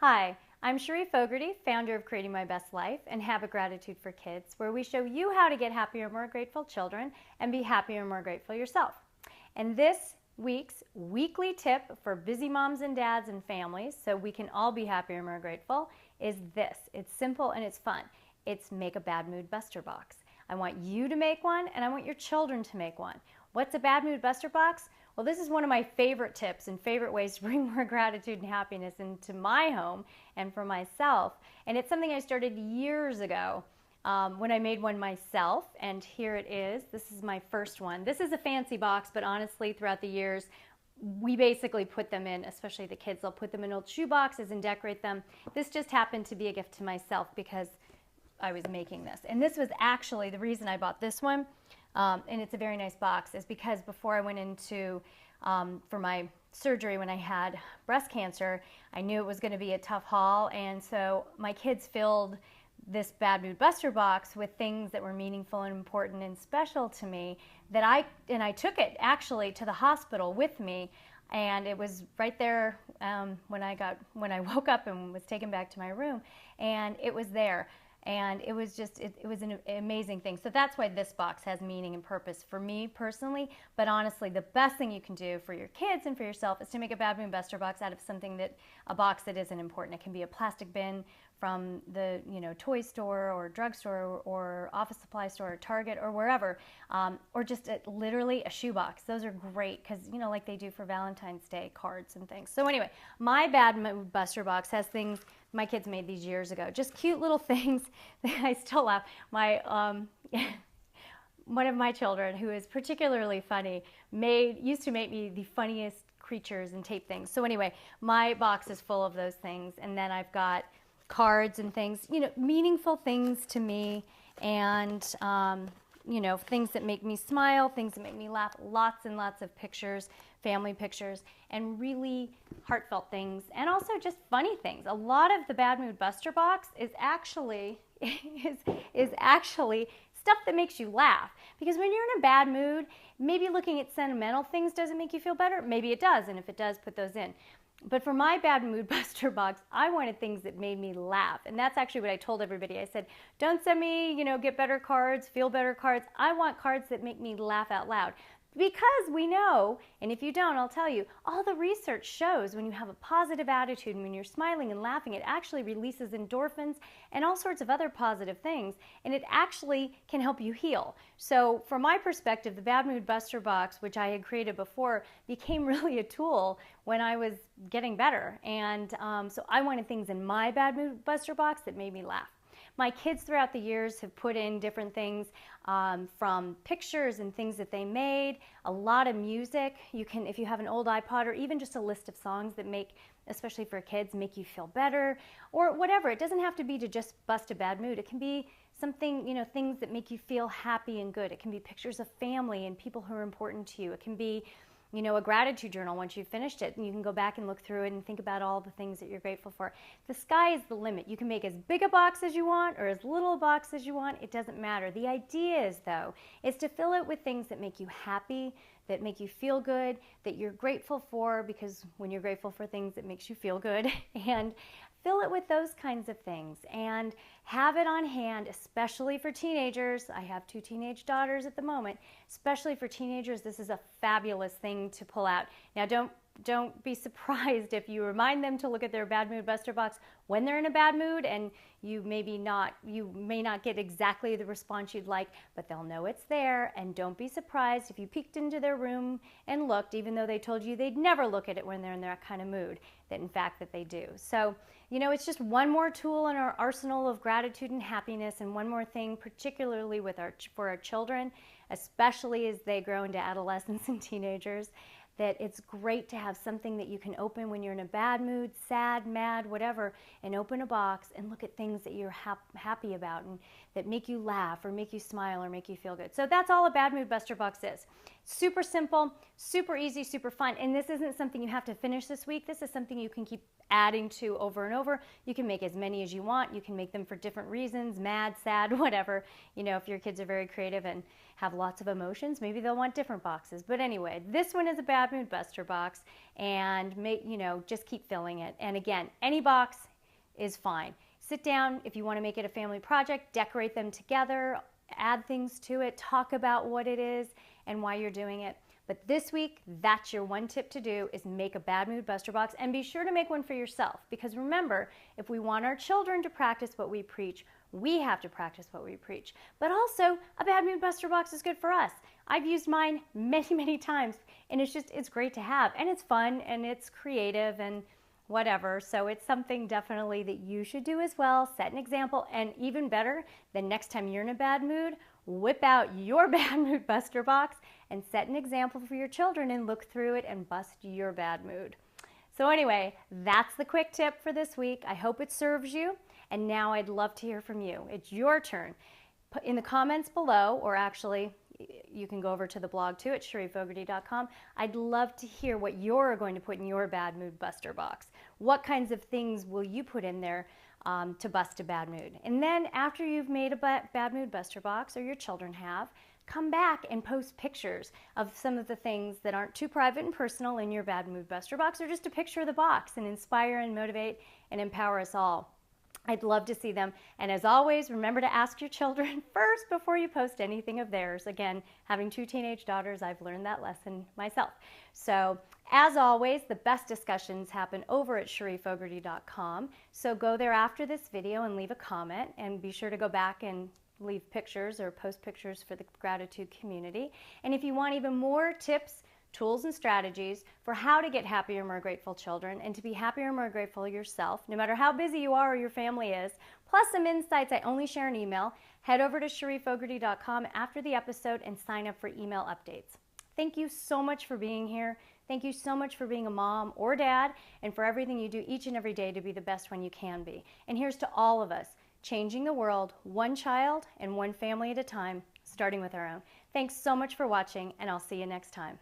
Hi, I'm Cherie Fogarty, founder of Creating My Best Life and Have a Gratitude for Kids, where we show you how to get happier, more grateful children and be happier and more grateful yourself. And this week's weekly tip for busy moms and dads and families, so we can all be happier and more grateful, is this. It's simple and it's fun. It's make a bad mood buster box. I want you to make one and I want your children to make one. What's a bad mood buster box? Well, this is one of my favorite tips and favorite ways to bring more gratitude and happiness into my home and for myself. And it's something I started years ago when I made one myself. And here it is. This is my first one. This is a fancy box, but honestly, throughout the years, we basically put them in, especially the kids, they'll put them in old shoe boxes and decorate them. This just happened to be a gift to myself because I was making this. And this was actually the reason I bought this one. And it's a very nice box, is because before I went into, for my surgery when I had breast cancer, I knew it was going to be a tough haul. And so my kids filled this Bad Mood Buster box with things that were meaningful and important and special to me that I took it actually to the hospital with me. And it was right there when I woke up and was taken back to my room, and it was there. And it was just, it was an amazing thing. So that's why this box has meaning and purpose for me personally. But honestly, the best thing you can do for your kids and for yourself is to make a Bad Mood Buster box out of something a box that isn't important. It can be a plastic bin from the toy store or drugstore or office supply store or Target or wherever, or just literally a shoebox. Those are great because like they do for Valentine's Day cards and things. So anyway, my Bad Mood Buster box has things my kids made these years ago, just cute little things that I still laugh. One of my children, who is particularly funny, used to make me the funniest creatures and tape things. So anyway, my box is full of those things, and then I've got cards and things, meaningful things to me, and things that make me smile, things that make me laugh, lots and lots of pictures, family pictures, and really heartfelt things, and also just funny things. A lot of the Bad Mood Buster box is actually stuff that makes you laugh, because when you're in a bad mood, maybe looking at sentimental things doesn't make you feel better. Maybe it does, and if it does, put those in. But for my Bad Mood Buster box, I wanted things that made me laugh. And that's actually what I told everybody. I said, don't send me, get better cards, feel better cards. I want cards that make me laugh out loud. Because we know, and if you don't, I'll tell you, all the research shows when you have a positive attitude and when you're smiling and laughing, it actually releases endorphins and all sorts of other positive things, and it actually can help you heal. So from my perspective, the Bad Mood Buster box, which I had created before, became really a tool when I was getting better. And so I wanted things in my Bad Mood Buster box that made me laugh. My kids throughout the years have put in different things from pictures and things that they made, a lot of music. You can, if you have an old iPod or even just a list of songs that make, especially for kids, make you feel better or whatever. It doesn't have to be to just bust a bad mood. It can be something, things that make you feel happy and good. It can be pictures of family and people who are important to you. It can be a gratitude journal once you've finished it, and you can go back and look through it and think about all the things that you're grateful for. The sky is the limit. You can make as big a box as you want or as little a box as you want. It doesn't matter. The idea is, though, is to fill it with things that make you happy, that make you feel good, that you're grateful for, because when you're grateful for things, it makes you feel good, and fill it with those kinds of things and have it on hand, especially for teenagers. I have 2 teenage daughters at the moment. Especially for teenagers, this is a fabulous thing to pull out. Now, don't be surprised if you remind them to look at their Bad Mood Buster box when they're in a bad mood, and you may not get exactly the response you'd like, but they'll know it's there. And don't be surprised if you peeked into their room and looked, even though they told you they'd never look at it when they're in that kind of mood, that in fact that they do. So, it's just one more tool in our arsenal of gratitude and happiness, and one more thing, particularly for our children, especially as they grow into adolescents and teenagers, that it's great to have something that you can open when you're in a bad mood, sad, mad, whatever, and open a box and look at things that you're happy about and that make you laugh or make you smile or make you feel good. So that's all a Bad Mood Buster box is. Super simple, super easy, super fun. And this isn't something you have to finish this week. This is something you can keep adding to over and over. You can make as many as you want. You can make them for different reasons, mad, sad, whatever. You know, if your kids are very creative and have lots of emotions, maybe they'll want different boxes. But anyway, this one is a Bad Mood Buster box, and just keep filling it. And again, any box is fine. Sit down if you want to make it a family project, decorate them together, add things to it, talk about what it is and why you're doing it. But this week, that's your one tip to do, is make a Bad Mood Buster box, and be sure to make one for yourself, because remember, if we want our children to practice what we preach, we have to practice what we preach. But also, a Bad Mood Buster box is good for us. I've used mine many, many times, and it's great to have, and it's fun, and it's creative, and whatever. So it's something definitely that you should do as well. Set an example, and even better, the next time you're in a bad mood, whip out your Bad Mood Buster box and set an example for your children and look through it and bust your bad mood. So anyway, that's the quick tip for this week. I hope it serves you. And now I'd love to hear from you. It's your turn. Put in the comments below, or actually you can go over to the blog too at SherieFogarty.com. I'd love to hear what you're going to put in your Bad Mood Buster box. What kinds of things will you put in there to bust a bad mood? And then after you've made a Bad Mood Buster box, or your children have, come back and post pictures of some of the things that aren't too private and personal in your Bad Mood Buster box, or just a picture of the box, and inspire and motivate and empower us all. I'd love to see them. And as always, remember to ask your children first before you post anything of theirs. Again, having 2 teenage daughters, I've learned that lesson myself. So as always, the best discussions happen over at SherieFogarty.com. So go there after this video and leave a comment, and be sure to go back and leave pictures or post pictures for the gratitude community. And if you want even more tips, tools, and strategies for how to get happier, more grateful children, and to be happier, more grateful yourself, no matter how busy you are or your family is, plus some insights I only share in email, head over to SherieFogarty.com after the episode and sign up for email updates. Thank you so much for being here. Thank you so much for being a mom or dad, and for everything you do each and every day to be the best one you can be. And here's to all of us, changing the world one child and one family at a time, starting with our own. Thanks so much for watching, and I'll see you next time.